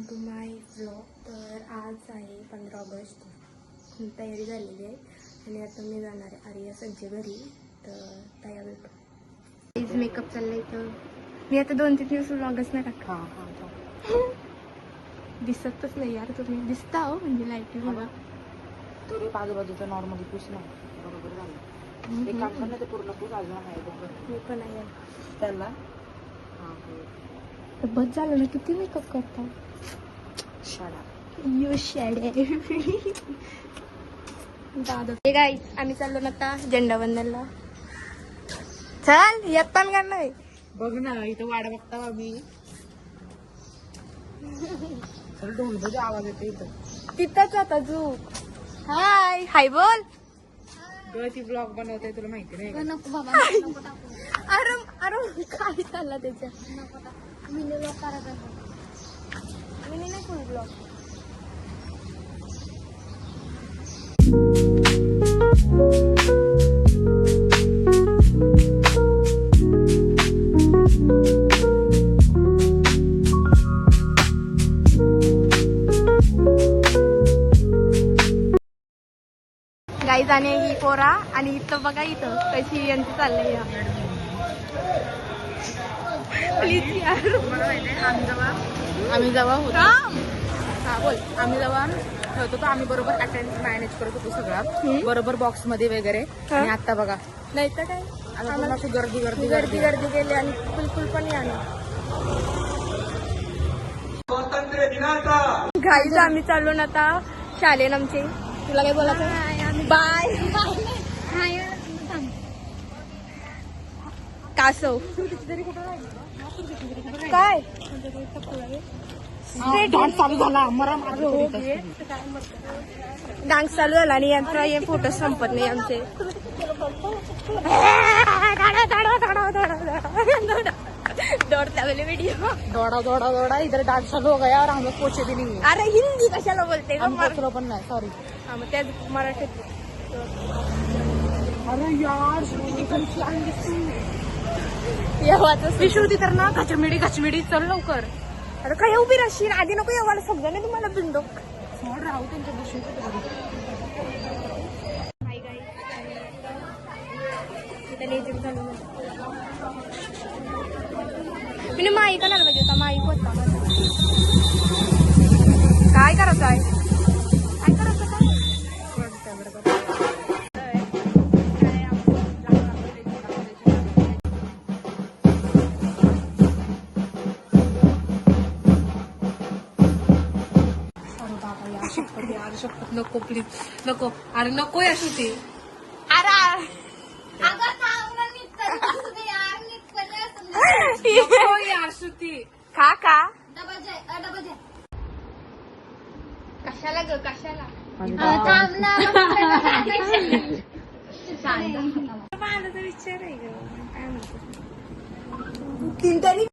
To my vlog. तर आज आहे 15 ऑगस्ट. तयारी झालेली आहे आणि आता मी जाणार आहे आर्या संजय घरी. तर तयार होतो. मेकअप चाललाय. तर मी आता 2-3 दिवस व्लॉगच नाही टाका. दिसतच नाही यार. तुम्ही दिसता हो म्हणजे लाईटिंग मला. तरी बाजूबाजूचा नॉर्मली पुस ना बरोबर झालं. एक काम कर ना, ते पूर्ण पुस अजून आहे बरोबर. मी पण आहे त्याला तर बस झालं ना. किती मेकअप करता यू शॅडे दादा. हे गाईस आम्ही चाललो ना आता झेंडावंदनला. चल येत पण का नाही. बघ ना इथं वाट बघता मी. चल ढोलचा आवाज येतो इथं. तिथंच आता तू. हाय हाय बोल. ती ब्लॉग बनवताय तुला माहिती नाही का? नको बाबा नको टाकू. अरे काय चालला त्याच्या. मिनी ब्लॉग करायचा. मिनी नाही फुल ब्लॉग. गाईज आणि ही पोरा आणि इथं बघा इथं कशी यांचं चाललंय. प्लीज यार. आम्ही जेव्हा होतो हा बोल. आम्ही जेव्हा होतो तर आम्ही बरोबर अटेंड मॅनेज करत होतो सगळं बरोबर बॉक्स मध्ये वगैरे. आणि आता बघा नाही तर काय आता पूर्ण अशी गर्दी गर्दी गर्दी गर्दी गेली आणि बिलकुल पण नाही आली. गाईज आम्ही चाललो ना आता शालेन आमचे. तुला काय बोलायचं. बाय कासव काय डान्स चालू झाला. डान्स चालू झाला आणि यांचा हे फोटो संपत नाही आमचे. दौड़ता वाले वीडियो. दौड़ा दौड़ा दौड़ा इधर डांस चालू हो गया और हम लोग पहुंचे भी नहीं. अरे हिंदी कशाला बोलते हम पोचलो पण नाही. सॉरी. हा मग त्या मराठीत. अरे यार विश्रुती तर ना. कचमिडी चल लवकर. अरे काय उभी राहशील आधी. नको एवढं सगळं नाही तुम्हाला बिंडो. सोड राहू त्यांच्या बसून. मी माई करायला पाहिजे होता. माई होता काय करायचं आहे. काय करायचं शपथ नको प्लीज नको. अरे नको या श्रुती. नको यार श्रुती. का कशाला ग कशाला. माझा विचार आहे ग. काय म्हणतो.